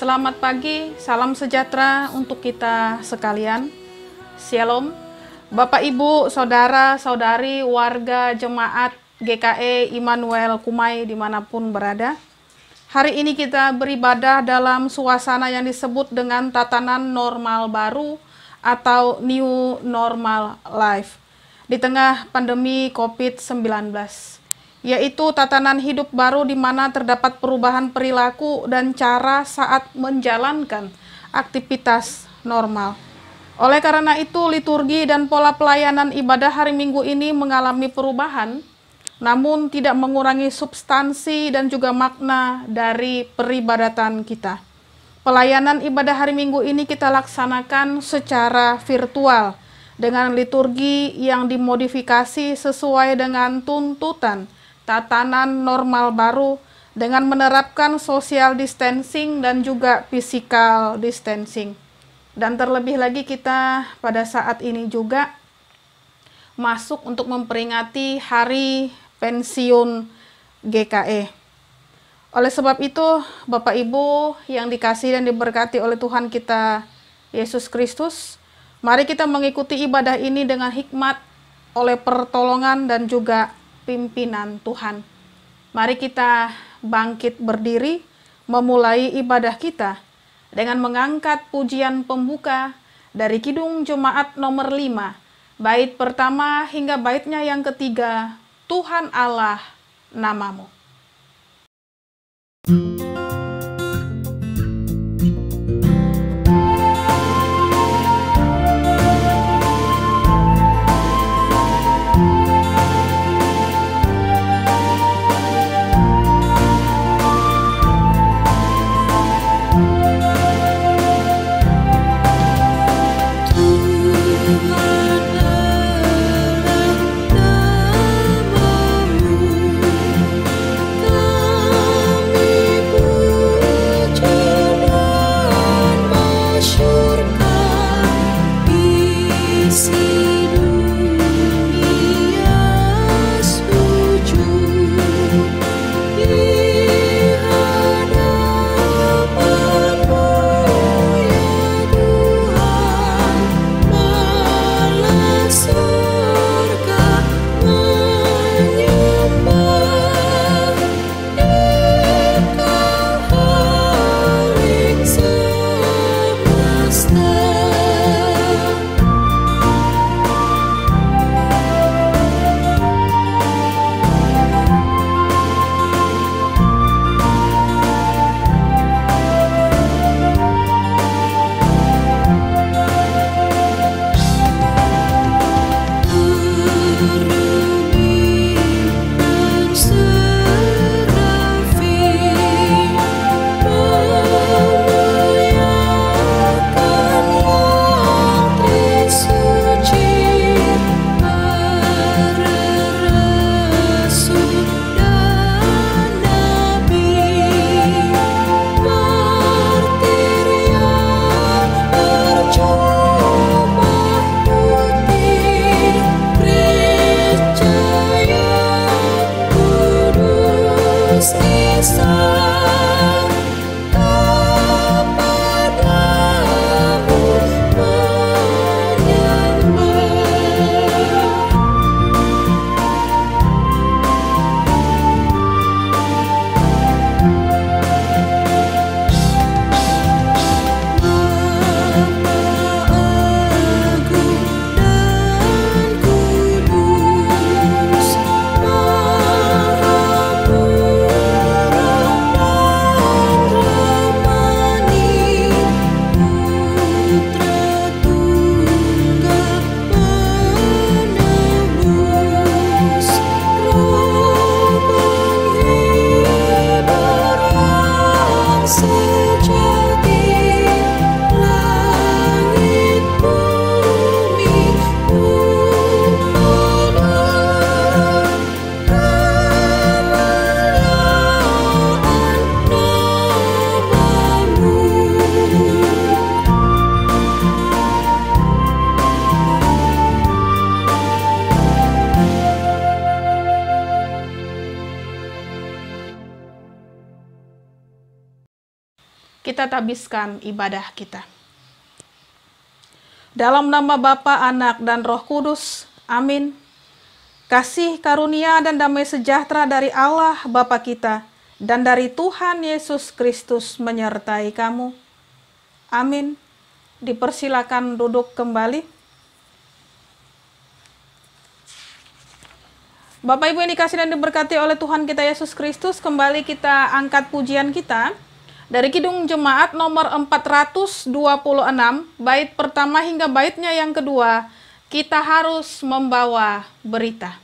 Selamat pagi, salam sejahtera untuk kita sekalian. Shalom, Bapak Ibu, Saudara, Saudari, warga jemaat GKE Immanuel Kumai dimanapun berada. Hari ini kita beribadah dalam suasana yang disebut dengan tatanan normal baru atau New Normal Life di tengah pandemi COVID-19. Yaitu tatanan hidup baru di mana terdapat perubahan perilaku dan cara saat menjalankan aktivitas normal. Oleh karena itu, liturgi dan pola pelayanan ibadah hari Minggu ini mengalami perubahan, namun tidak mengurangi substansi dan juga makna dari peribadatan kita. Pelayanan ibadah hari Minggu ini kita laksanakan secara virtual dengan liturgi yang dimodifikasi sesuai dengan tuntutan tatanan normal baru dengan menerapkan social distancing dan juga physical distancing. Dan terlebih lagi kita pada saat ini juga masuk untuk memperingati hari pensiun GKE. Oleh sebab itu, Bapak Ibu yang dikasihi dan diberkati oleh Tuhan kita Yesus Kristus, mari kita mengikuti ibadah ini dengan hikmat oleh pertolongan dan juga pimpinan Tuhan. Mari kita bangkit berdiri, memulai ibadah kita dengan mengangkat pujian pembuka dari Kidung Jemaat nomor 5, bait pertama hingga baitnya yang ketiga, Tuhan Allah namamu. Namamu, kami kita tabiskan ibadah kita. Dalam nama Bapa, Anak, dan Roh Kudus. Amin. Kasih karunia dan damai sejahtera dari Allah Bapa kita dan dari Tuhan Yesus Kristus menyertai kamu. Amin. Dipersilakan duduk kembali. Bapak Ibu yang dikasihi dan diberkati oleh Tuhan kita Yesus Kristus, kembali kita angkat pujian kita dari Kidung Jemaat nomor 426, bait pertama hingga baitnya yang kedua. Kita harus membawa berita.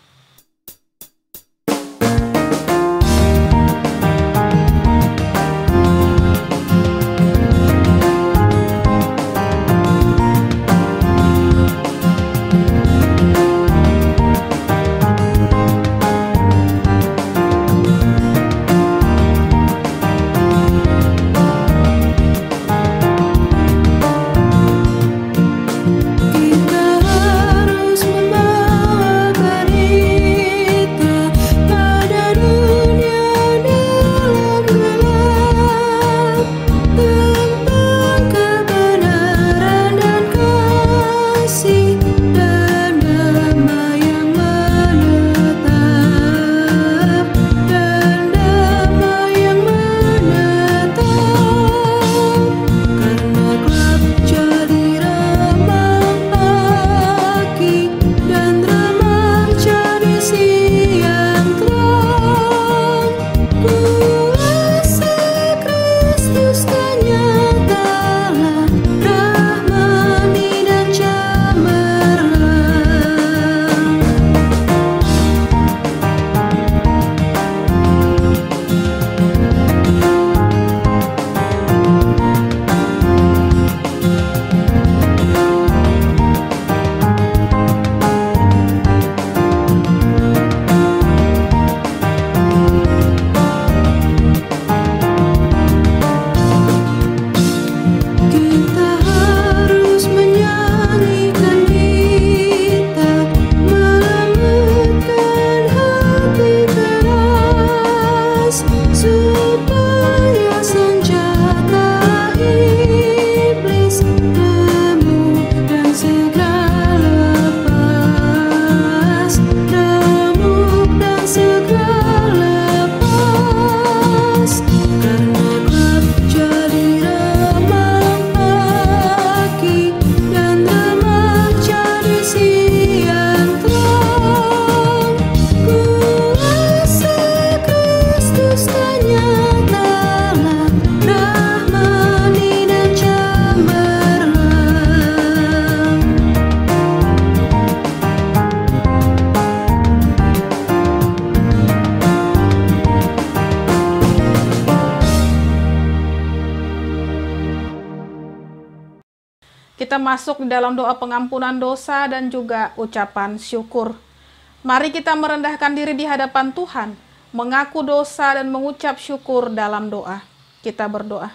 Kita masuk di dalam doa pengampunan dosa dan juga ucapan syukur. Mari kita merendahkan diri di hadapan Tuhan, mengaku dosa dan mengucap syukur dalam doa. Kita berdoa.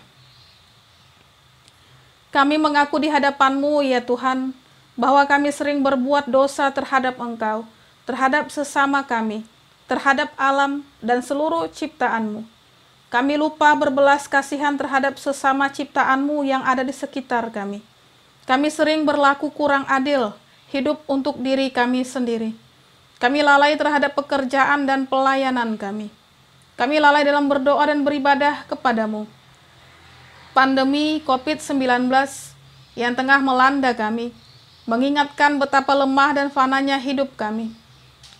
Kami mengaku di hadapan-Mu ya Tuhan, bahwa kami sering berbuat dosa terhadap Engkau, terhadap sesama kami, terhadap alam dan seluruh ciptaan-Mu. Kami lupa berbelas kasihan terhadap sesama ciptaan-Mu yang ada di sekitar kami. Kami sering berlaku kurang adil, hidup untuk diri kami sendiri. Kami lalai terhadap pekerjaan dan pelayanan kami. Kami lalai dalam berdoa dan beribadah kepadamu. Pandemi COVID-19 yang tengah melanda kami, mengingatkan betapa lemah dan fananya hidup kami.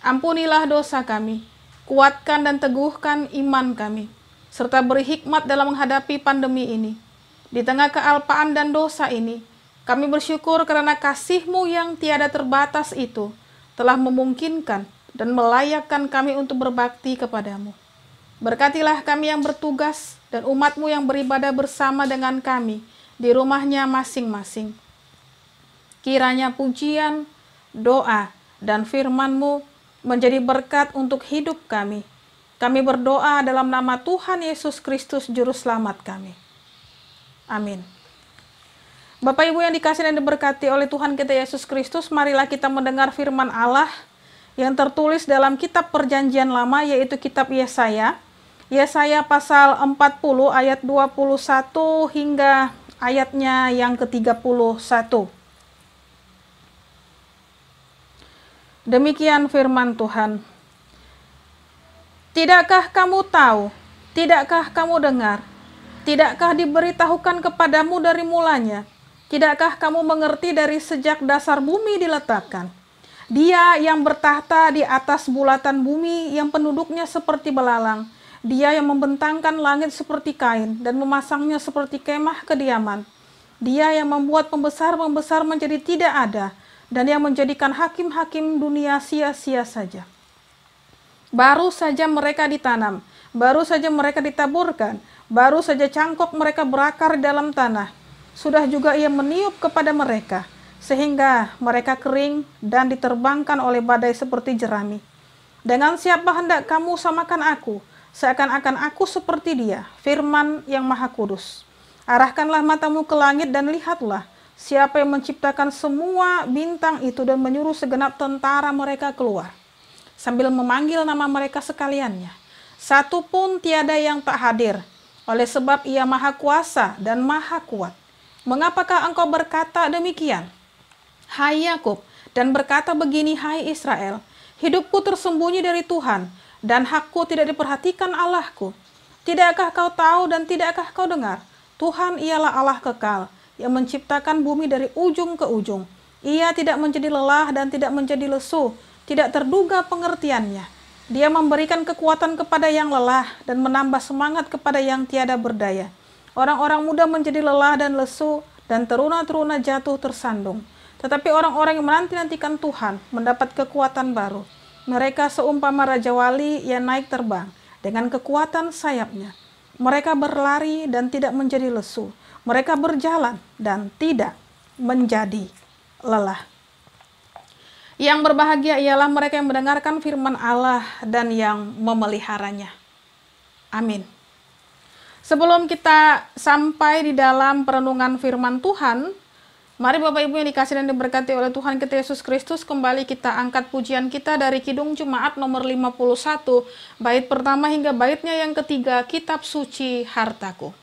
Ampunilah dosa kami, kuatkan dan teguhkan iman kami, serta beri hikmat dalam menghadapi pandemi ini. Di tengah kealpaan dan dosa ini, kami bersyukur karena kasih-Mu yang tiada terbatas itu telah memungkinkan dan melayakkan kami untuk berbakti kepadamu. Berkatilah kami yang bertugas dan umat-Mu yang beribadah bersama dengan kami di rumahnya masing-masing. Kiranya pujian, doa, dan firman-Mu menjadi berkat untuk hidup kami. Kami berdoa dalam nama Tuhan Yesus Kristus Juru Selamat kami. Amin. Bapak Ibu yang dikasihi dan diberkati oleh Tuhan kita Yesus Kristus, marilah kita mendengar firman Allah yang tertulis dalam kitab Perjanjian Lama, yaitu kitab Yesaya, Yesaya pasal 40 ayat 21 hingga ayatnya yang ke-31. Demikian firman Tuhan. Tidakkah kamu tahu? Tidakkah kamu dengar? Tidakkah diberitahukan kepadamu dari mulanya? Tidakkah kamu mengerti dari sejak dasar bumi diletakkan? Dia yang bertahta di atas bulatan bumi, yang penduduknya seperti belalang. Dia yang membentangkan langit seperti kain dan memasangnya seperti kemah kediaman. Dia yang membuat pembesar-pembesar menjadi tidak ada, dan yang menjadikan hakim-hakim dunia sia-sia saja. Baru saja mereka ditanam, baru saja mereka ditaburkan, baru saja cangkok mereka berakar di dalam tanah. Sudah juga ia meniup kepada mereka, sehingga mereka kering dan diterbangkan oleh badai seperti jerami. Dengan siapa hendak kamu samakan aku? Seakan-akan aku seperti dia, firman yang maha kudus. Arahkanlah matamu ke langit dan lihatlah, siapa yang menciptakan semua bintang itu dan menyuruh segenap tentara mereka keluar, sambil memanggil nama mereka sekaliannya. Satu pun tiada yang tak hadir, oleh sebab ia maha kuasa dan maha kuat. Mengapakah engkau berkata demikian, hai Yakub, dan berkata begini, hai Israel, hidupku tersembunyi dari Tuhan, dan hakku tidak diperhatikan Allahku. Tidakkah kau tahu dan tidakkah kau dengar? Tuhan ialah Allah kekal, yang menciptakan bumi dari ujung ke ujung. Ia tidak menjadi lelah dan tidak menjadi lesu, tidak terduga pengertiannya. Dia memberikan kekuatan kepada yang lelah dan menambah semangat kepada yang tiada berdaya. Orang-orang muda menjadi lelah dan lesu, dan teruna-teruna jatuh tersandung. Tetapi orang-orang yang menanti-nantikan Tuhan mendapat kekuatan baru. Mereka seumpama Raja Wali yang naik terbang dengan kekuatan sayapnya. Mereka berlari dan tidak menjadi lesu. Mereka berjalan dan tidak menjadi lelah. Yang berbahagia ialah mereka yang mendengarkan firman Allah dan yang memeliharanya. Amin. Sebelum kita sampai di dalam perenungan firman Tuhan, mari Bapak Ibu yang dikasihi dan diberkati oleh Tuhan kita Yesus Kristus, kembali kita angkat pujian kita dari Kidung Jemaat nomor 51, bait pertama hingga baitnya yang ketiga, Kitab Suci Hartaku.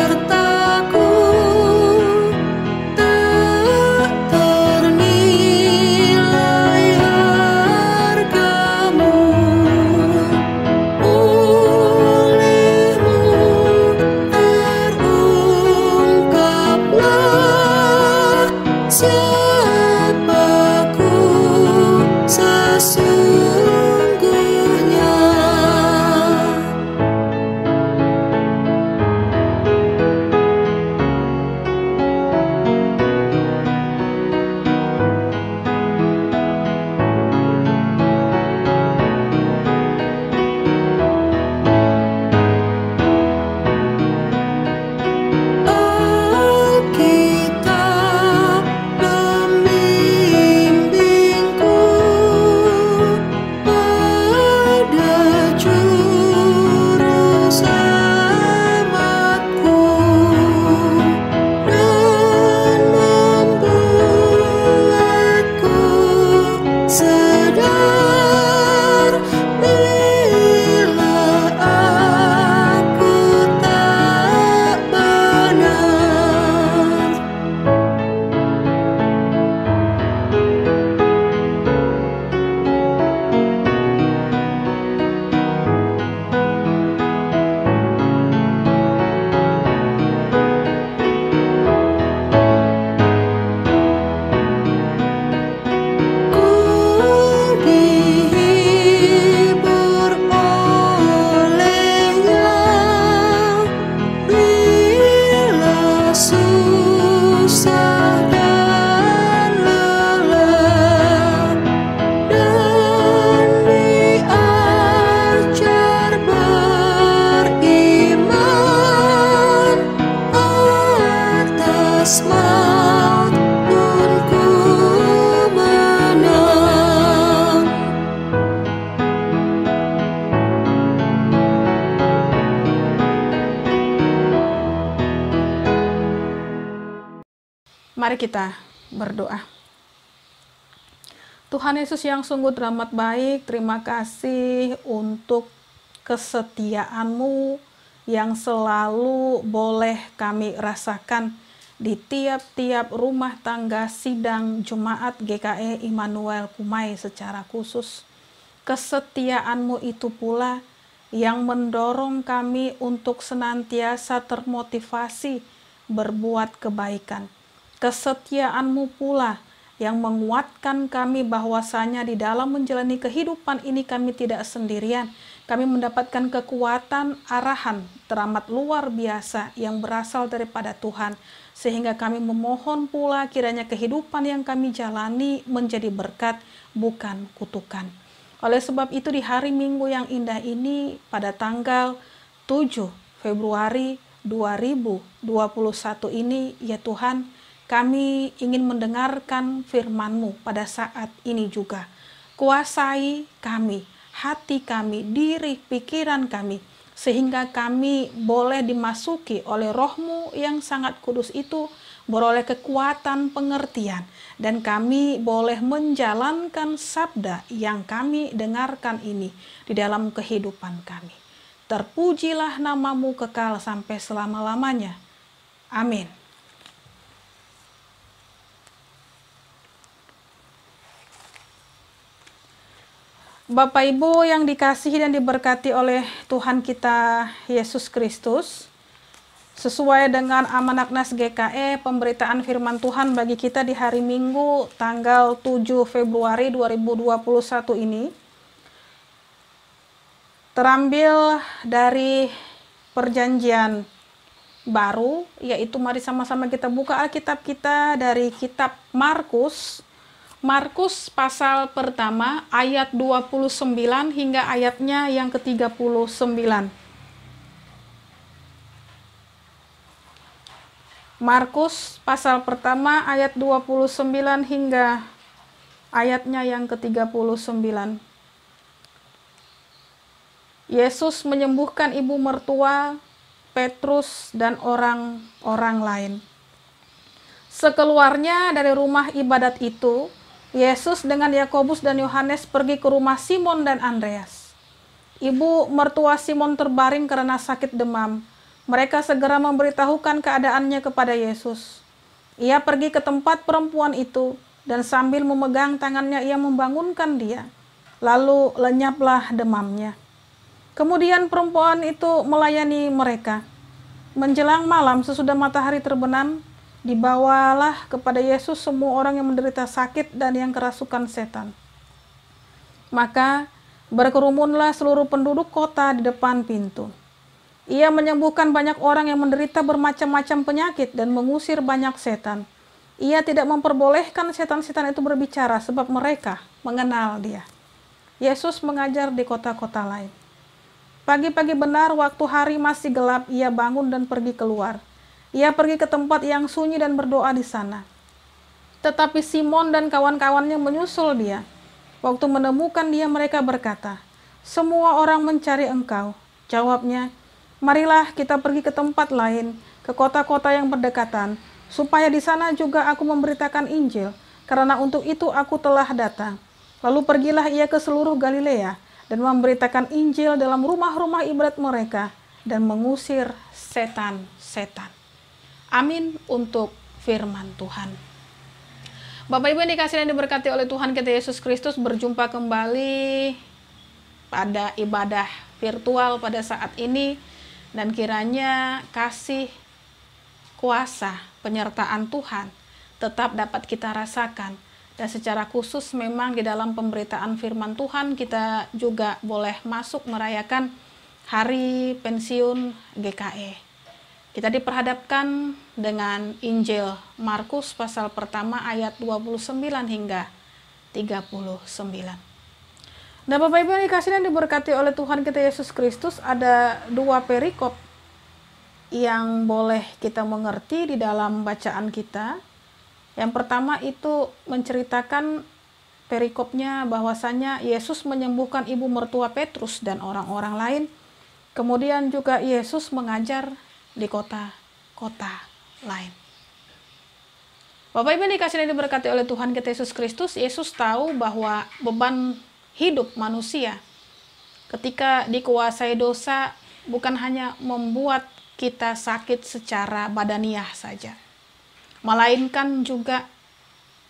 Hartaku tak ternilai. Mari kita berdoa. Tuhan Yesus yang sungguh teramat baik, terima kasih untuk kesetiaan-Mu yang selalu boleh kami rasakan di tiap-tiap rumah tangga sidang Jemaat GKE Immanuel Kumai secara khusus. Kesetiaan-Mu itu pula yang mendorong kami untuk senantiasa termotivasi berbuat kebaikan. Kesetiaan-Mu pula yang menguatkan kami bahwasanya di dalam menjalani kehidupan ini kami tidak sendirian. Kami mendapatkan kekuatan arahan teramat luar biasa yang berasal daripada Tuhan. Sehingga kami memohon pula kiranya kehidupan yang kami jalani menjadi berkat, bukan kutukan. Oleh sebab itu di hari Minggu yang indah ini pada tanggal 7 Februari 2021 ini, ya Tuhan, kami ingin mendengarkan firman-Mu pada saat ini juga. Kuasai kami, hati kami, diri, pikiran kami, sehingga kami boleh dimasuki oleh Roh-Mu yang sangat kudus itu, beroleh kekuatan pengertian, dan kami boleh menjalankan sabda yang kami dengarkan ini di dalam kehidupan kami. Terpujilah nama-Mu kekal sampai selama-lamanya. Amin. Bapak Ibu yang dikasihi dan diberkati oleh Tuhan kita Yesus Kristus, sesuai dengan amanat Nas GKE, pemberitaan firman Tuhan bagi kita di hari Minggu tanggal 7 Februari 2021 ini terambil dari Perjanjian Baru, yaitu mari sama-sama kita buka Alkitab kita dari kitab Markus pasal pertama ayat 29 hingga ayatnya yang ke-39. Markus pasal pertama ayat 29 hingga ayatnya yang ke-39. Yesus menyembuhkan ibu mertua, Petrus, dan orang-orang lain. Sekeluarnya dari rumah ibadat itu, Yesus dengan Yakobus dan Yohanes pergi ke rumah Simon dan Andreas. Ibu mertua Simon terbaring karena sakit demam. Mereka segera memberitahukan keadaannya kepada Yesus. Ia pergi ke tempat perempuan itu, dan sambil memegang tangannya ia membangunkan dia. Lalu lenyaplah demamnya. Kemudian perempuan itu melayani mereka. Menjelang malam sesudah matahari terbenam, dibawalah kepada Yesus semua orang yang menderita sakit dan yang kerasukan setan. Maka berkerumunlah seluruh penduduk kota di depan pintu. Ia menyembuhkan banyak orang yang menderita bermacam-macam penyakit dan mengusir banyak setan. Ia tidak memperbolehkan setan-setan itu berbicara sebab mereka mengenal Dia. Yesus mengajar di kota-kota lain. Pagi-pagi benar waktu hari masih gelap, ia bangun dan pergi keluar. Ia pergi ke tempat yang sunyi dan berdoa di sana. Tetapi Simon dan kawan-kawannya menyusul dia. Waktu menemukan dia, mereka berkata, "Semua orang mencari engkau." Jawabnya, "Marilah kita pergi ke tempat lain, ke kota-kota yang berdekatan, supaya di sana juga aku memberitakan Injil, karena untuk itu aku telah datang." Lalu pergilah ia ke seluruh Galilea dan memberitakan Injil dalam rumah-rumah ibadat mereka dan mengusir setan-setan. Amin untuk firman Tuhan. Bapak Ibu yang dikasihi dan diberkati oleh Tuhan kita Yesus Kristus, berjumpa kembali pada ibadah virtual pada saat ini, dan kiranya kasih, kuasa, penyertaan Tuhan tetap dapat kita rasakan. Dan secara khusus memang di dalam pemberitaan firman Tuhan kita juga boleh masuk merayakan hari pensiun GKE. Kita diperhadapkan dengan Injil Markus pasal pertama ayat 29 hingga 39. Nah, Bapak Ibu yang dikasihi dan diberkati oleh Tuhan kita Yesus Kristus, ada dua perikop yang boleh kita mengerti di dalam bacaan kita. Yang pertama itu menceritakan perikopnya bahwasanya Yesus menyembuhkan ibu mertua Petrus dan orang-orang lain. Kemudian juga Yesus mengajar di kota-kota lain. Bapak Ibu yang dikasihi dan diberkati oleh Tuhan kita Yesus Kristus, Yesus tahu bahwa beban hidup manusia ketika dikuasai dosa bukan hanya membuat kita sakit secara badaniah saja, melainkan juga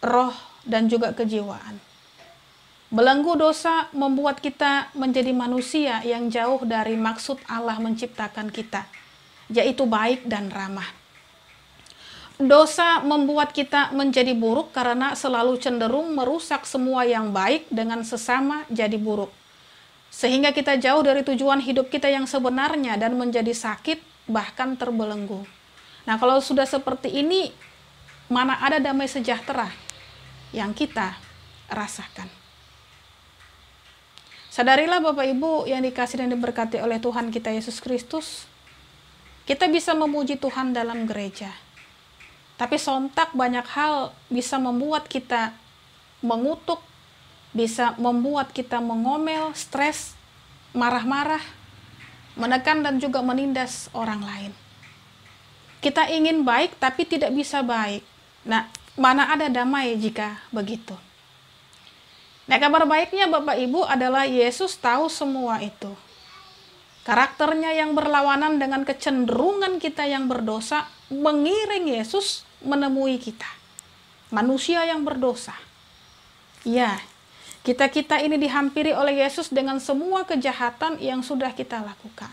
roh dan juga kejiwaan. Belenggu dosa membuat kita menjadi manusia yang jauh dari maksud Allah menciptakan kita, yaitu baik dan ramah. Dosa membuat kita menjadi buruk karena selalu cenderung merusak semua yang baik dengan sesama jadi buruk. Sehingga kita jauh dari tujuan hidup kita yang sebenarnya dan menjadi sakit, bahkan terbelenggu. Nah, kalau sudah seperti ini, mana ada damai sejahtera yang kita rasakan. Sadarilah Bapak Ibu yang dikasihi dan diberkati oleh Tuhan kita Yesus Kristus, kita bisa memuji Tuhan dalam gereja. Tapi sontak banyak hal bisa membuat kita mengutuk, bisa membuat kita mengomel, stres, marah-marah, menekan dan juga menindas orang lain. Kita ingin baik tapi tidak bisa baik. Nah, mana ada damai jika begitu? Nah, kabar baiknya Bapak Ibu adalah Yesus tahu semua itu. Karakternya yang berlawanan dengan kecenderungan kita yang berdosa mengiring Yesus menemui kita. Manusia yang berdosa. Ya, kita ini dihampiri oleh Yesus dengan semua kejahatan yang sudah kita lakukan.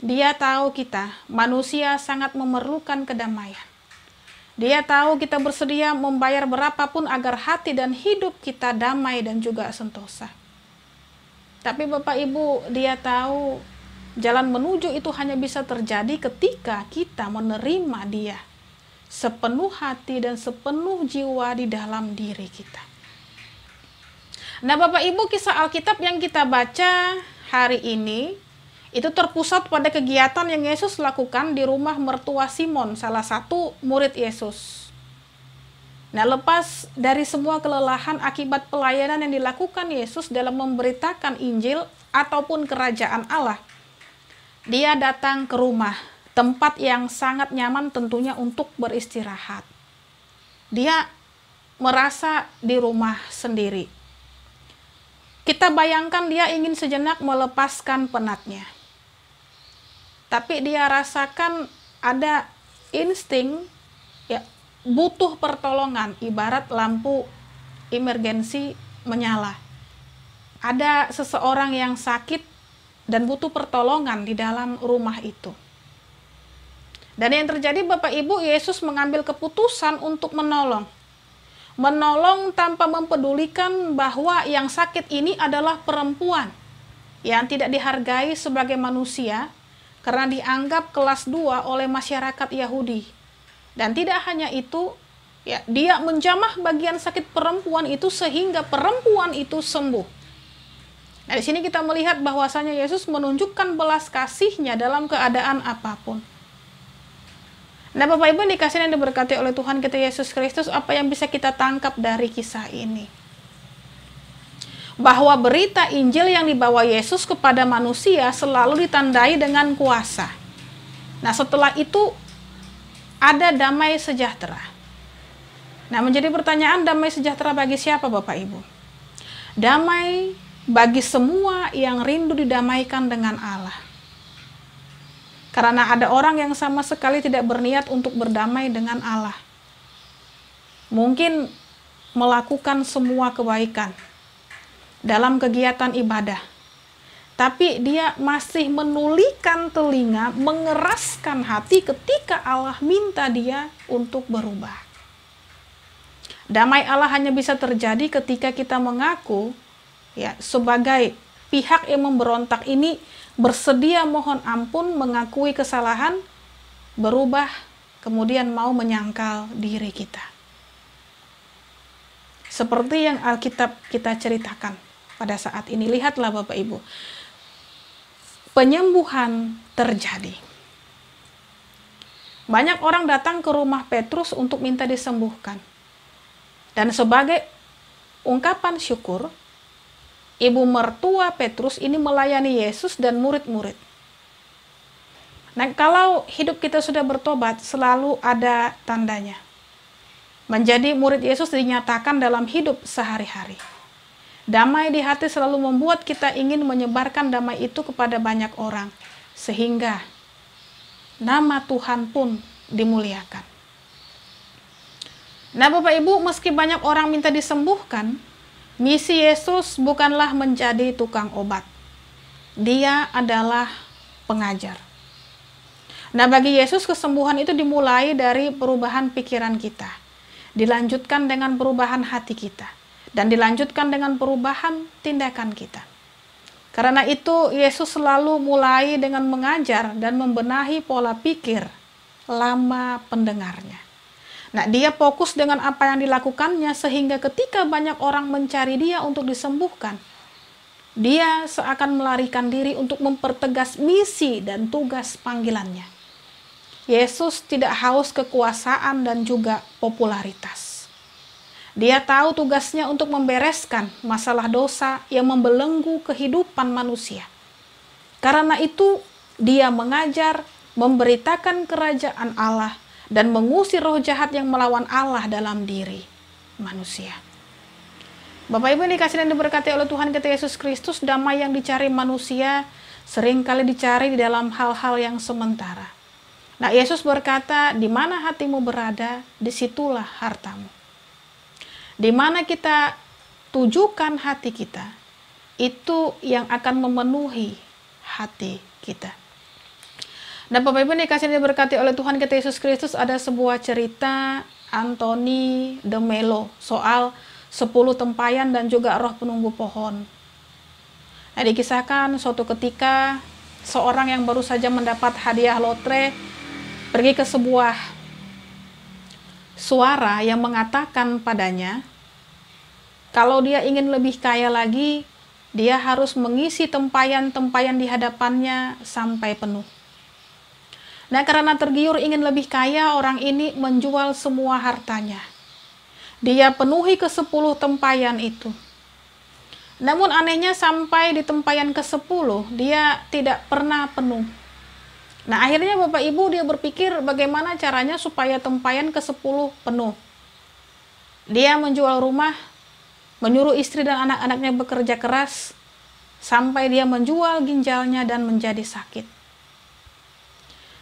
Dia tahu kita, manusia sangat memerlukan kedamaian. Dia tahu kita bersedia membayar berapapun agar hati dan hidup kita damai dan juga sentosa. Tapi Bapak Ibu, Dia tahu jalan menuju itu hanya bisa terjadi ketika kita menerima Dia sepenuh hati dan sepenuh jiwa di dalam diri kita. Nah Bapak Ibu, kisah Alkitab yang kita baca hari ini itu terpusat pada kegiatan yang Yesus lakukan di rumah mertua Simon, salah satu murid Yesus. Nah, lepas dari semua kelelahan akibat pelayanan yang dilakukan Yesus dalam memberitakan Injil ataupun kerajaan Allah, Dia datang ke rumah, tempat yang sangat nyaman tentunya untuk beristirahat. Dia merasa di rumah sendiri. Kita bayangkan dia ingin sejenak melepaskan penatnya. Tapi dia rasakan ada insting ya, butuh pertolongan, ibarat lampu emergensi menyala. Ada seseorang yang sakit dan butuh pertolongan di dalam rumah itu. Dan yang terjadi Bapak Ibu, Yesus mengambil keputusan untuk menolong. Menolong tanpa mempedulikan bahwa yang sakit ini adalah perempuan yang tidak dihargai sebagai manusia, karena dianggap kelas 2 oleh masyarakat Yahudi. Dan tidak hanya itu, ya, dia menjamah bagian sakit perempuan itu sehingga perempuan itu sembuh. Nah, di sini kita melihat bahwasanya Yesus menunjukkan belas kasih-Nya dalam keadaan apapun. Nah, Bapak Ibu dikasihi dan diberkati oleh Tuhan kita Yesus Kristus, apa yang bisa kita tangkap dari kisah ini? Bahwa berita Injil yang dibawa Yesus kepada manusia selalu ditandai dengan kuasa. Nah, setelah itu ada damai sejahtera. Nah, menjadi pertanyaan, damai sejahtera bagi siapa Bapak Ibu? Damai bagi semua yang rindu didamaikan dengan Allah. Karena ada orang yang sama sekali tidak berniat untuk berdamai dengan Allah. Mungkin melakukan semua kebaikan dalam kegiatan ibadah, tapi dia masih menulikan telinga, mengeraskan hati ketika Allah minta dia untuk berubah. Damai Allah hanya bisa terjadi ketika kita mengaku, ya, sebagai pihak yang memberontak ini bersedia mohon ampun, mengakui kesalahan, berubah, kemudian mau menyangkal diri kita. Seperti yang Alkitab kita ceritakan pada saat ini, lihatlah Bapak Ibu, penyembuhan terjadi. Banyak orang datang ke rumah Petrus untuk minta disembuhkan. Dan sebagai ungkapan syukur, ibu mertua Petrus ini melayani Yesus dan murid-murid. Nah, kalau hidup kita sudah bertobat, selalu ada tandanya. Menjadi murid Yesus dinyatakan dalam hidup sehari-hari. Damai di hati selalu membuat kita ingin menyebarkan damai itu kepada banyak orang, sehingga nama Tuhan pun dimuliakan. Nah, Bapak Ibu, meski banyak orang minta disembuhkan, misi Yesus bukanlah menjadi tukang obat. Dia adalah pengajar. Nah, bagi Yesus kesembuhan itu dimulai dari perubahan pikiran kita, dilanjutkan dengan perubahan hati kita, dan dilanjutkan dengan perubahan tindakan kita. Karena itu Yesus selalu mulai dengan mengajar dan membenahi pola pikir lama pendengarnya. Nah, dia fokus dengan apa yang dilakukannya sehingga ketika banyak orang mencari dia untuk disembuhkan, dia seakan melarikan diri untuk mempertegas misi dan tugas panggilannya. Yesus tidak haus kekuasaan dan juga popularitas. Dia tahu tugasnya untuk membereskan masalah dosa yang membelenggu kehidupan manusia. Karena itu, dia mengajar, memberitakan kerajaan Allah, dan mengusir roh jahat yang melawan Allah dalam diri manusia. Bapak Ibu yang dikasihi dan diberkati oleh Tuhan kita Yesus Kristus, damai yang dicari manusia seringkali dicari di dalam hal-hal yang sementara. Nah, Yesus berkata, di mana hatimu berada, disitulah hartamu. Di mana kita tujukan hati kita, itu yang akan memenuhi hati kita. Dan Bapak Ibu dikasih dan diberkati oleh Tuhan kita Yesus Kristus, ada sebuah cerita Anthony de Mello soal 10 tempayan dan juga roh penunggu pohon. Nah, dikisahkan suatu ketika seorang yang baru saja mendapat hadiah lotre pergi ke sebuah suara yang mengatakan padanya, kalau dia ingin lebih kaya lagi, dia harus mengisi tempayan-tempayan di hadapannya sampai penuh. Nah, karena tergiur ingin lebih kaya, orang ini menjual semua hartanya. Dia penuhi ke-10 tempayan itu. Namun anehnya sampai di tempayan ke-10, dia tidak pernah penuh. Nah, akhirnya Bapak Ibu dia berpikir bagaimana caranya supaya tempayan ke-10 penuh. Dia menjual rumah, menyuruh istri dan anak-anaknya bekerja keras, sampai dia menjual ginjalnya dan menjadi sakit.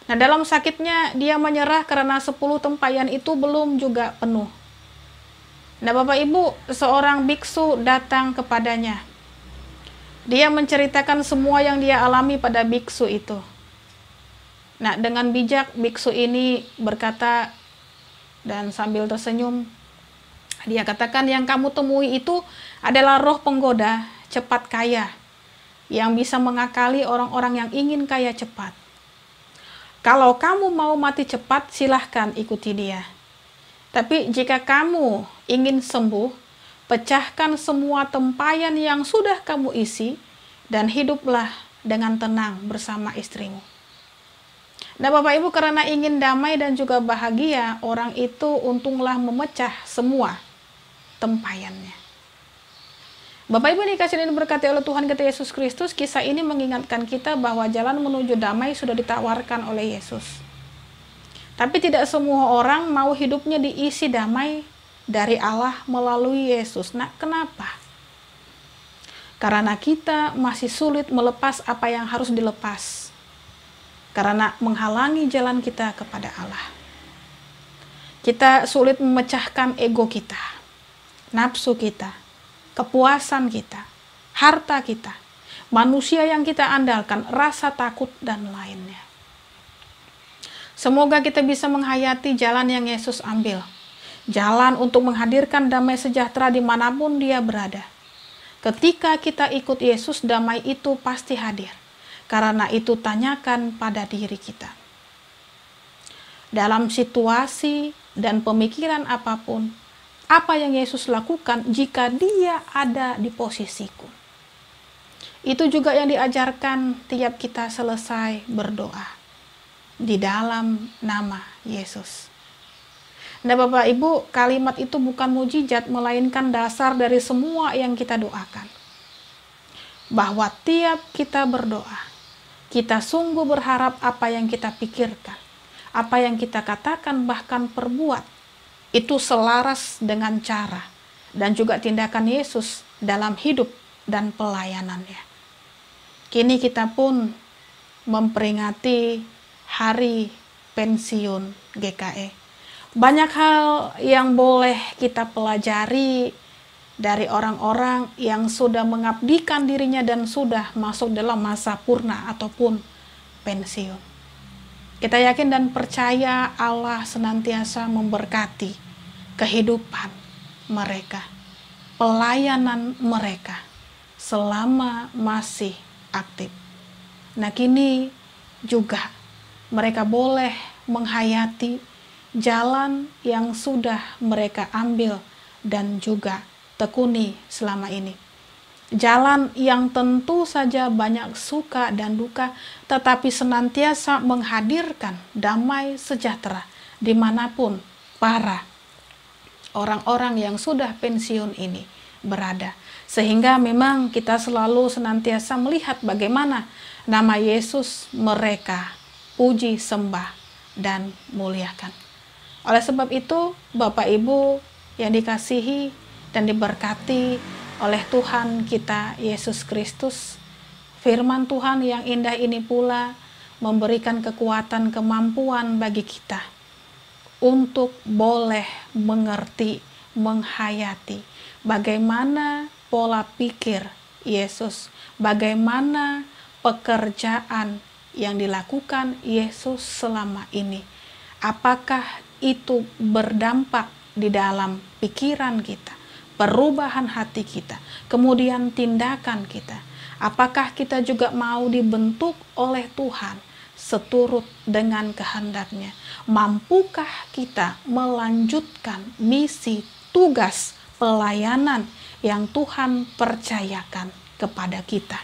Nah, dalam sakitnya dia menyerah karena 10 tempayan itu belum juga penuh. Nah, Bapak Ibu, seorang biksu datang kepadanya. Dia menceritakan semua yang dia alami pada biksu itu. Nah, dengan bijak biksu ini berkata dan sambil tersenyum, dia katakan, yang kamu temui itu adalah roh penggoda cepat kaya, yang bisa mengakali orang-orang yang ingin kaya cepat. Kalau kamu mau mati cepat, silahkan ikuti dia. Tapi jika kamu ingin sembuh, pecahkan semua tempayan yang sudah kamu isi, dan hiduplah dengan tenang bersama istrimu. Nah, Bapak Ibu, karena ingin damai dan juga bahagia, orang itu untunglah memecah semua tempayannya. Bapak Ibu dikasih dan diberkati oleh Tuhan kita Yesus Kristus, kisah ini mengingatkan kita bahwa jalan menuju damai sudah ditawarkan oleh Yesus. Tapi tidak semua orang mau hidupnya diisi damai dari Allah melalui Yesus. Nah, kenapa? Karena kita masih sulit melepas apa yang harus dilepas. Karena menghalangi jalan kita kepada Allah. Kita sulit memecahkan ego kita, nafsu kita, kepuasan kita, harta kita, manusia yang kita andalkan, rasa takut, dan lainnya. Semoga kita bisa menghayati jalan yang Yesus ambil. Jalan untuk menghadirkan damai sejahtera dimanapun dia berada. Ketika kita ikut Yesus, damai itu pasti hadir. Karena itu tanyakan pada diri kita. Dalam situasi dan pemikiran apapun, apa yang Yesus lakukan jika dia ada di posisiku? Itu juga yang diajarkan tiap kita selesai berdoa. Di dalam nama Yesus. Nah, Bapak Ibu, kalimat itu bukan mujizat, melainkan dasar dari semua yang kita doakan. Bahwa tiap kita berdoa, kita sungguh berharap apa yang kita pikirkan, apa yang kita katakan, bahkan perbuat, itu selaras dengan cara dan juga tindakan Yesus dalam hidup dan pelayanannya. Kini kita pun memperingati hari pensiun GKE. Banyak hal yang boleh kita pelajari dari orang-orang yang sudah mengabdikan dirinya dan sudah masuk dalam masa purna ataupun pensiun. Kita yakin dan percaya Allah senantiasa memberkati kehidupan mereka, pelayanan mereka selama masih aktif. Nah, kini juga mereka boleh menghayati jalan yang sudah mereka ambil dan juga tekuni selama ini. Jalan yang tentu saja banyak suka dan duka, tetapi senantiasa menghadirkan damai sejahtera dimanapun para orang-orang yang sudah pensiun ini berada. Sehingga memang kita selalu senantiasa melihat bagaimana nama Yesus mereka puji, sembah, dan muliakan. Oleh sebab itu, Bapak Ibu yang dikasihi dan diberkati oleh Tuhan kita Yesus Kristus, firman Tuhan yang indah ini pula memberikan kekuatan, kemampuan bagi kita untuk boleh mengerti, menghayati bagaimana pola pikir Yesus, bagaimana pekerjaan yang dilakukan Yesus selama ini. Apakah itu berdampak di dalam pikiran kita, perubahan hati kita, kemudian tindakan kita. Apakah kita juga mau dibentuk oleh Tuhan seturut dengan kehendak-Nya? Mampukah kita melanjutkan misi, tugas, pelayanan yang Tuhan percayakan kepada kita?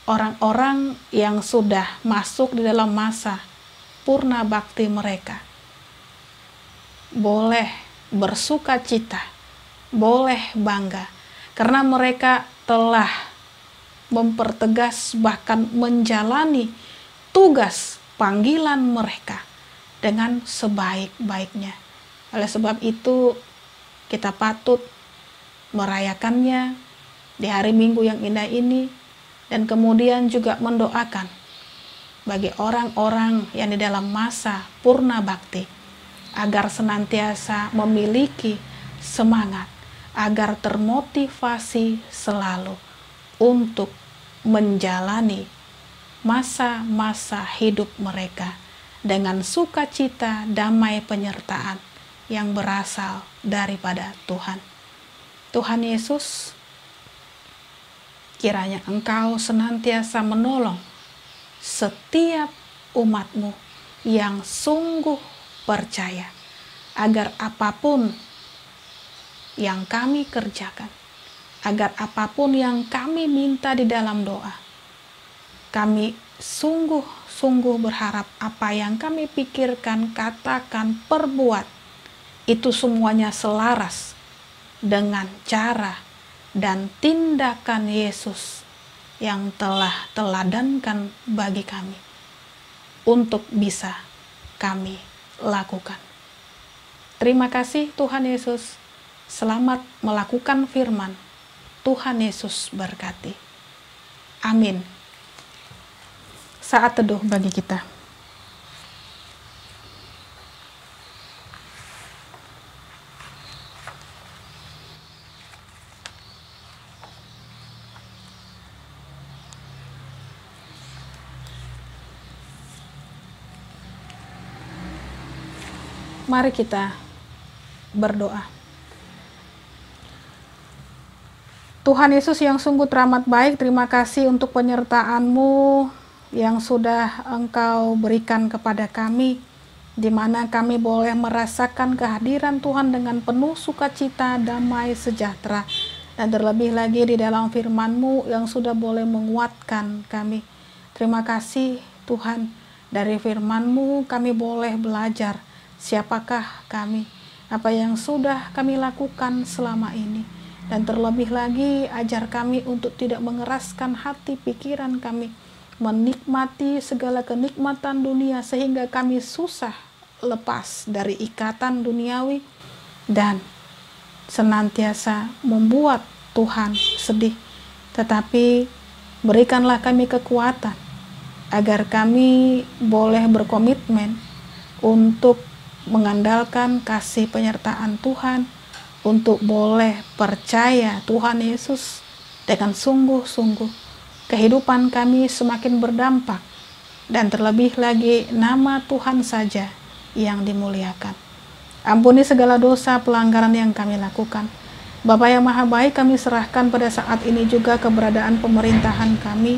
Orang-orang yang sudah masuk di dalam masa purna bakti mereka boleh bersuka cita, boleh bangga, karena mereka telah mempertegas bahkan menjalani tugas panggilan mereka dengan sebaik-baiknya. Oleh sebab itu, kita patut merayakannya di hari Minggu yang indah ini, dan kemudian juga mendoakan bagi orang-orang yang di dalam masa purna bakti, agar senantiasa memiliki semangat, agar termotivasi selalu untuk menjalani masa-masa hidup mereka dengan sukacita, damai, penyertaan yang berasal daripada Tuhan. Tuhan Yesus, kiranya Engkau senantiasa menolong setiap umat-Mu yang sungguh percaya, agar apapun yang kami kerjakan, agar apapun yang kami minta di dalam doa, kami sungguh-sungguh berharap apa yang kami pikirkan, katakan, perbuat, itu semuanya selaras dengan cara dan tindakan Yesus yang telah teladankan bagi kami untuk bisa kami lakukan. Terima kasih Tuhan Yesus. Selamat melakukan firman. Tuhan Yesus berkati. Amin. Saat teduh bagi kita. Mari kita berdoa. Tuhan Yesus yang sungguh teramat baik, terima kasih untuk penyertaan-Mu yang sudah Engkau berikan kepada kami, di mana kami boleh merasakan kehadiran Tuhan dengan penuh sukacita, damai, sejahtera, dan terlebih lagi di dalam firman-Mu yang sudah boleh menguatkan kami. Terima kasih Tuhan, dari firman-Mu kami boleh belajar siapakah kami, apa yang sudah kami lakukan selama ini, dan terlebih lagi ajar kami untuk tidak mengeraskan hati pikiran kami, menikmati segala kenikmatan dunia sehingga kami susah lepas dari ikatan duniawi dan senantiasa membuat Tuhan sedih. Tetapi berikanlah kami kekuatan agar kami boleh berkomitmen untuk mengandalkan kasih penyertaan Tuhan, untuk boleh percaya Tuhan Yesus dengan sungguh-sungguh. Kehidupan kami semakin berdampak, dan terlebih lagi nama Tuhan saja yang dimuliakan. Ampuni segala dosa pelanggaran yang kami lakukan. Bapa yang Maha Baik, kami serahkan pada saat ini juga keberadaan pemerintahan kami,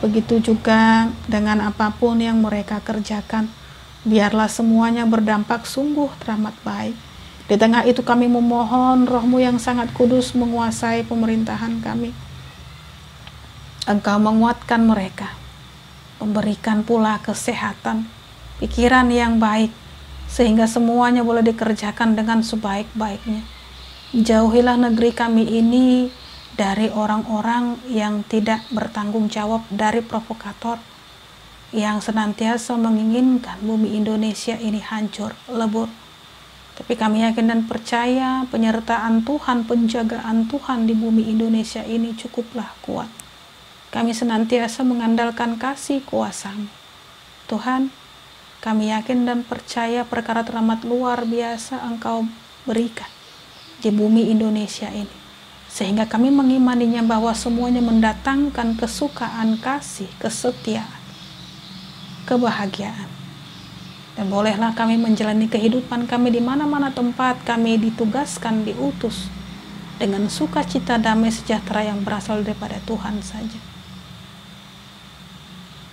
begitu juga dengan apapun yang mereka kerjakan. Biarlah semuanya berdampak sungguh teramat baik. Di tengah itu kami memohon Roh-Mu yang sangat kudus menguasai pemerintahan kami. Engkau menguatkan mereka, memberikan pula kesehatan, pikiran yang baik, sehingga semuanya boleh dikerjakan dengan sebaik-baiknya. Jauhilah negeri kami ini dari orang-orang yang tidak bertanggung jawab, dari provokator yang senantiasa menginginkan bumi Indonesia ini hancur, lebur. Tapi kami yakin dan percaya penyertaan Tuhan, penjagaan Tuhan di bumi Indonesia ini cukuplah kuat. Kami senantiasa mengandalkan kasih kuasa-Mu. Tuhan, kami yakin dan percaya perkara teramat luar biasa Engkau berikan di bumi Indonesia ini, sehingga kami mengimaninya bahwa semuanya mendatangkan kesukaan, kasih, kesetiaan, kebahagiaan. Dan bolehlah kami menjalani kehidupan kami di mana-mana tempat kami ditugaskan, diutus, dengan sukacita, damai, sejahtera yang berasal daripada Tuhan saja.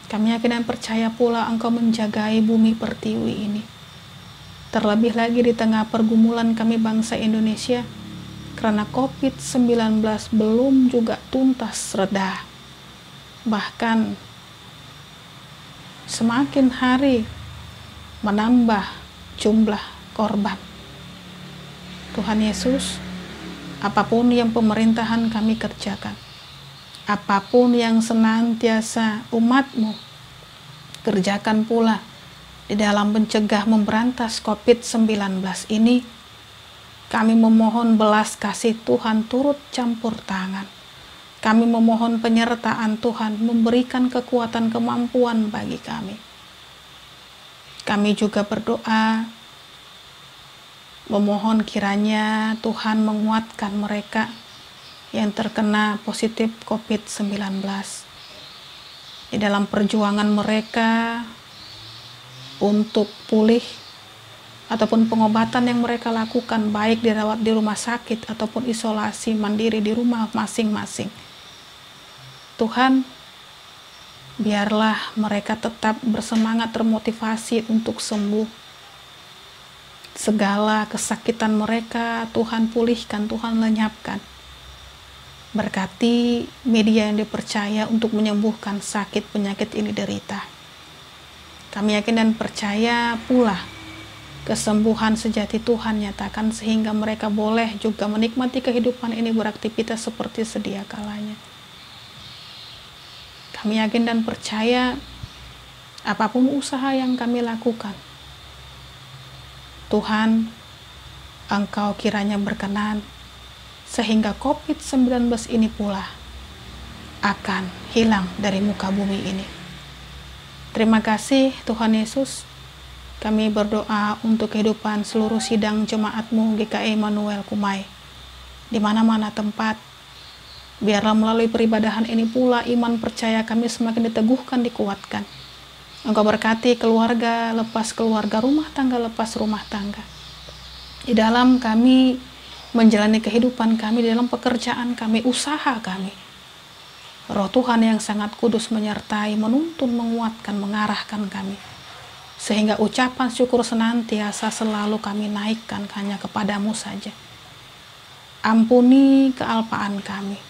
Kami yakin dan percaya pula Engkau menjagai bumi pertiwi ini. Terlebih lagi di tengah pergumulan kami bangsa Indonesia, karena COVID-19 belum juga tuntas reda. Bahkan semakin hari menambah jumlah korban. Tuhan Yesus, apapun yang pemerintahan kami kerjakan, apapun yang senantiasa umat-Mu kerjakan pula di dalam mencegah, memberantas COVID-19 ini, kami memohon belas kasih Tuhan turut campur tangan. Kami memohon penyertaan Tuhan, memberikan kekuatan, kemampuan bagi kami. Kami juga berdoa, memohon kiranya Tuhan menguatkan mereka yang terkena positif COVID-19 di dalam perjuangan mereka untuk pulih ataupun pengobatan yang mereka lakukan, baik dirawat di rumah sakit ataupun isolasi mandiri di rumah masing-masing. Tuhan, biarlah mereka tetap bersemangat, termotivasi untuk sembuh. Segala kesakitan mereka Tuhan pulihkan, Tuhan lenyapkan. Berkati media yang dipercaya untuk menyembuhkan sakit penyakit ini derita. Kami yakin dan percaya pula kesembuhan sejati Tuhan nyatakan, sehingga mereka boleh juga menikmati kehidupan ini, beraktivitas seperti sedia kalanya. Kami yakin dan percaya apapun usaha yang kami lakukan, Tuhan, Engkau kiranya berkenan, sehingga COVID-19 ini pula akan hilang dari muka bumi ini. Terima kasih Tuhan Yesus. Kami berdoa untuk kehidupan seluruh sidang jemaat-Mu GKI Immanuel Kumai. Di mana-mana tempat, biarlah melalui peribadahan ini pula iman percaya kami semakin diteguhkan, dikuatkan. Engkau berkati keluarga lepas keluarga, rumah tangga lepas rumah tangga. Di dalam kami menjalani kehidupan kami, di dalam pekerjaan kami, usaha kami, Roh Tuhan yang sangat kudus menyertai, menuntun, menguatkan, mengarahkan kami, sehingga ucapan syukur senantiasa selalu kami naikkan hanya kepadamu saja. Ampuni kealpaan kami,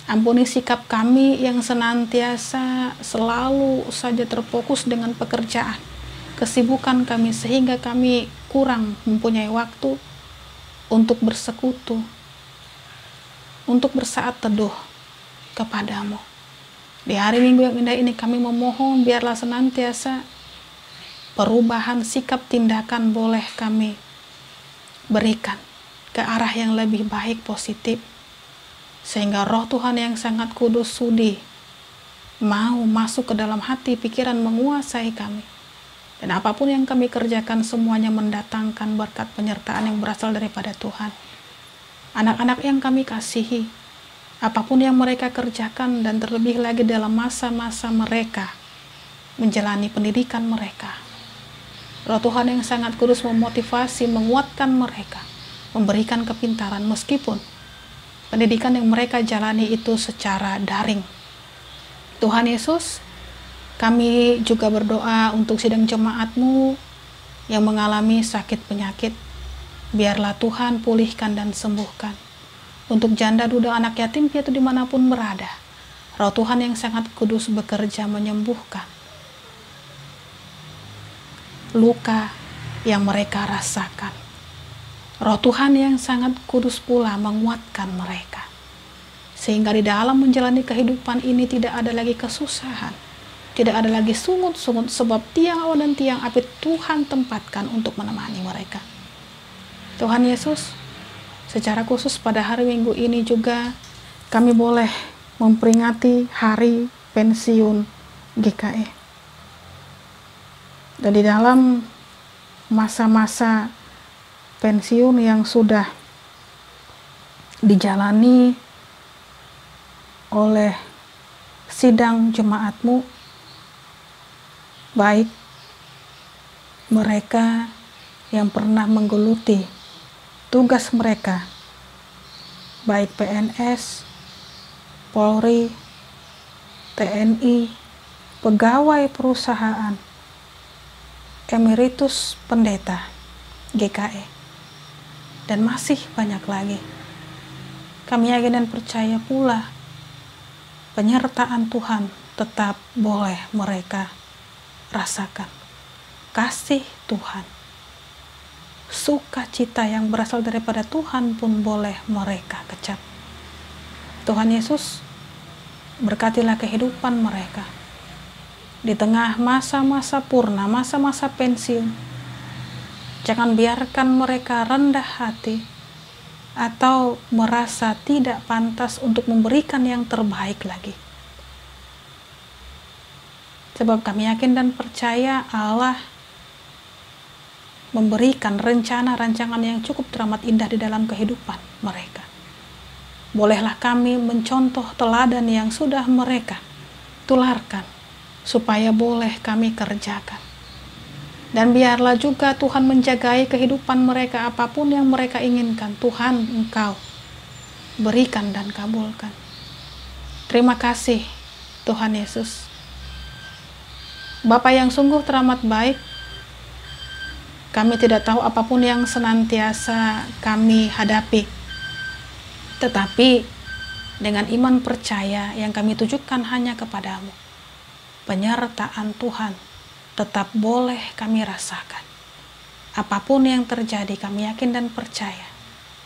ampuni sikap kami yang senantiasa selalu saja terfokus dengan pekerjaan, kesibukan kami, sehingga kami kurang mempunyai waktu untuk bersekutu, untuk bersaat teduh kepadamu. Di hari Minggu yang indah ini kami memohon biarlah senantiasa perubahan sikap tindakan boleh kami berikan ke arah yang lebih baik, positif, sehingga roh Tuhan yang sangat kudus sudi mau masuk ke dalam hati, pikiran, menguasai kami. Dan apapun yang kami kerjakan semuanya mendatangkan berkat penyertaan yang berasal daripada Tuhan. Anak-anak yang kami kasihi, apapun yang mereka kerjakan dan terlebih lagi dalam masa-masa mereka menjalani pendidikan mereka, Roh Tuhan yang sangat kudus memotivasi, menguatkan mereka, memberikan kepintaran meskipun pendidikan yang mereka jalani itu secara daring. Tuhan Yesus, kami juga berdoa untuk sidang jemaat-Mu yang mengalami sakit penyakit. Biarlah Tuhan pulihkan dan sembuhkan. Untuk janda, duda, anak yatim piatu dimanapun berada, Roh Tuhan yang sangat kudus bekerja menyembuhkan luka yang mereka rasakan. Roh Tuhan yang sangat kudus pula menguatkan mereka, sehingga di dalam menjalani kehidupan ini tidak ada lagi kesusahan, tidak ada lagi sungut-sungut, sebab tiang awan dan tiang api Tuhan tempatkan untuk menemani mereka. Tuhan Yesus, secara khusus pada hari Minggu ini juga kami boleh memperingati hari pensiun GKE. Dan di dalam masa-masa pensiun yang sudah dijalani oleh sidang jemaat-Mu, baik mereka yang pernah menggeluti tugas mereka, baik PNS, Polri, TNI, pegawai perusahaan, emeritus pendeta GKE, dan masih banyak lagi. Kami yakin dan percaya pula penyertaan Tuhan tetap boleh mereka rasakan. Kasih Tuhan, sukacita yang berasal daripada Tuhan pun boleh mereka kecap. Tuhan Yesus, berkatilah kehidupan mereka di tengah masa-masa purna, masa-masa pensiun. Jangan biarkan mereka rendah hati atau merasa tidak pantas untuk memberikan yang terbaik lagi. Sebab kami yakin dan percaya Allah memberikan rencana-rancangan yang cukup teramat indah di dalam kehidupan mereka. Bolehlah kami mencontoh teladan yang sudah mereka tularkan, supaya boleh kami kerjakan. Dan biarlah juga Tuhan menjagai kehidupan mereka, apapun yang mereka inginkan, Tuhan Engkau berikan dan kabulkan. Terima kasih Tuhan Yesus. Bapa yang sungguh teramat baik, kami tidak tahu apapun yang senantiasa kami hadapi, tetapi dengan iman percaya yang kami tujukan hanya kepadamu, penyertaan Tuhan tetap boleh kami rasakan. Apapun yang terjadi, kami yakin dan percaya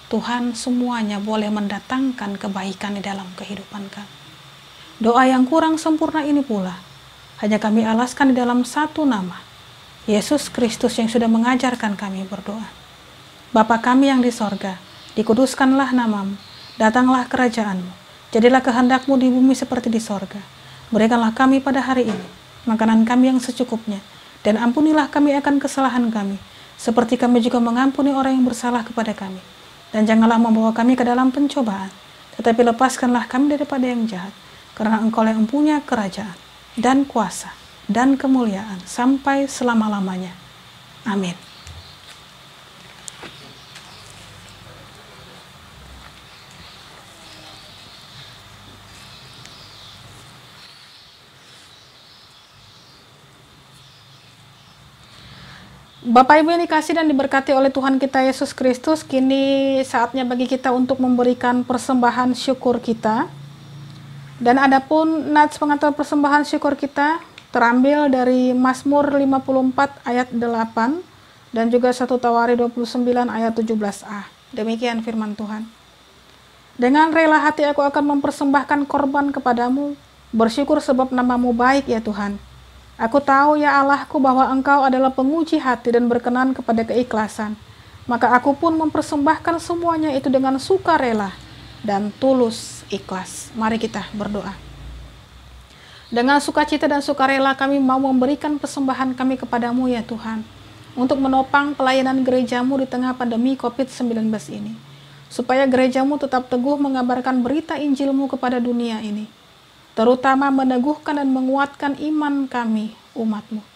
Tuhan semuanya boleh mendatangkan kebaikan di dalam kehidupan kami. Doa yang kurang sempurna ini pula hanya kami alaskan di dalam satu nama, Yesus Kristus yang sudah mengajarkan kami berdoa. Bapa kami yang di sorga, dikuduskanlah namamu, datanglah kerajaan-Mu, jadilah kehendak-Mu di bumi seperti di sorga. Berikanlah kami pada hari ini makanan kami yang secukupnya, dan ampunilah kami akan kesalahan kami, seperti kami juga mengampuni orang yang bersalah kepada kami. Dan janganlah membawa kami ke dalam pencobaan, tetapi lepaskanlah kami daripada yang jahat, karena Engkau yang mempunyai kerajaan, dan kuasa, dan kemuliaan sampai selama-lamanya. Amin. Bapak Ibu yang dikasih dan diberkati oleh Tuhan kita Yesus Kristus, kini saatnya bagi kita untuk memberikan persembahan syukur kita. Dan adapun nats pengantar persembahan syukur kita terambil dari Mazmur 54 ayat 8 dan juga 1 Tawari 29 ayat 17a. Demikian firman Tuhan. Dengan rela hati aku akan mempersembahkan korban kepadamu, bersyukur sebab namamu baik ya Tuhan. Aku tahu ya Allahku bahwa Engkau adalah penguji hati dan berkenan kepada keikhlasan. Maka aku pun mempersembahkan semuanya itu dengan sukarela dan tulus ikhlas. Mari kita berdoa. Dengan sukacita dan sukarela kami mau memberikan persembahan kami kepadamu ya Tuhan, untuk menopang pelayanan gerejamu di tengah pandemi COVID-19 ini, supaya gerejamu tetap teguh mengabarkan berita Injilmu kepada dunia ini, terutama meneguhkan dan menguatkan iman kami, umatmu.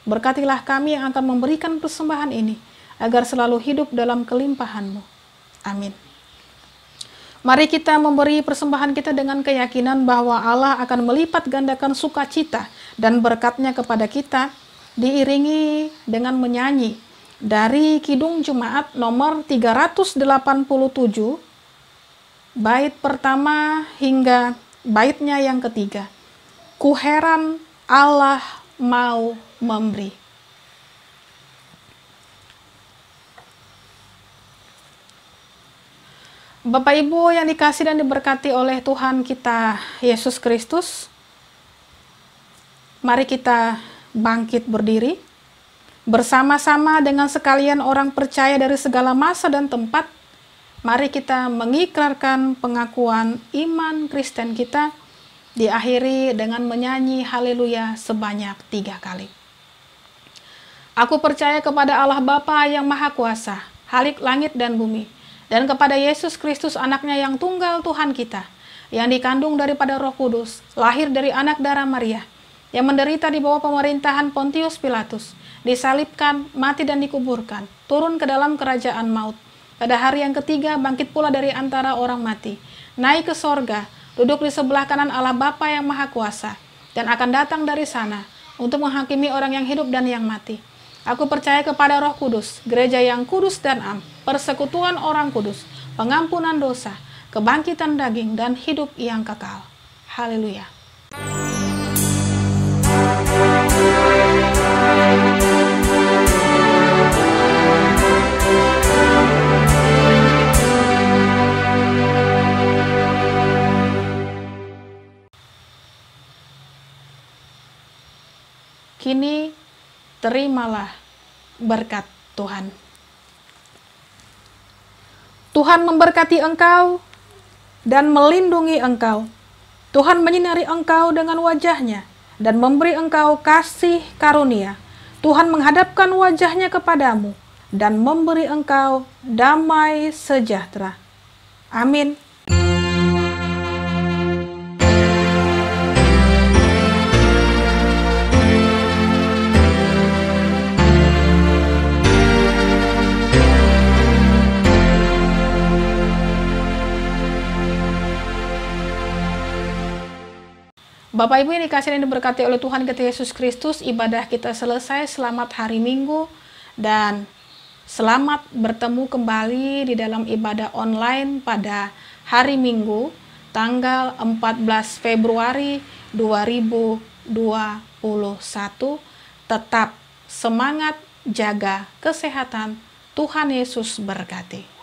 Berkatilah kami yang akan memberikan persembahan ini, agar selalu hidup dalam kelimpahan-Mu. Amin. Mari kita memberi persembahan kita dengan keyakinan bahwa Allah akan melipat gandakan sukacita dan berkat-Nya kepada kita, diiringi dengan menyanyi dari Kidung Jemaat nomor 387, bait pertama hingga baitnya yang ketiga. Ku heran Allah mau memberi. Bapak Ibu yang dikasih dan diberkati oleh Tuhan kita Yesus Kristus, mari kita bangkit berdiri bersama-sama dengan sekalian orang percaya dari segala masa dan tempat. Mari kita mengikrarkan pengakuan iman Kristen kita, diakhiri dengan menyanyi haleluya sebanyak 3 kali. Aku percaya kepada Allah Bapa yang Maha Kuasa, Khalik langit dan bumi, dan kepada Yesus Kristus anaknya yang tunggal Tuhan kita, yang dikandung daripada Roh Kudus, lahir dari anak darah Maria, yang menderita di bawah pemerintahan Pontius Pilatus, disalibkan, mati dan dikuburkan, turun ke dalam kerajaan maut. Pada hari yang ketiga bangkit pula dari antara orang mati, naik ke sorga, duduk di sebelah kanan Allah Bapa yang Maha Kuasa, dan akan datang dari sana untuk menghakimi orang yang hidup dan yang mati. Aku percaya kepada Roh Kudus, gereja yang kudus dan am, persekutuan orang kudus, pengampunan dosa, kebangkitan daging, dan hidup yang kekal. Haleluya. Kini terimalah berkat Tuhan. Tuhan memberkati engkau dan melindungi engkau. Tuhan menyinari engkau dengan wajah-Nya dan memberi engkau kasih karunia. Tuhan menghadapkan wajah-Nya kepadamu dan memberi engkau damai sejahtera. Amin. Bapak Ibu yang dikasihi dan diberkati oleh Tuhan kita Yesus Kristus, ibadah kita selesai. Selamat hari Minggu dan selamat bertemu kembali di dalam ibadah online pada hari Minggu tanggal 14 Februari 2021. Tetap semangat, jaga kesehatan. Tuhan Yesus berkati.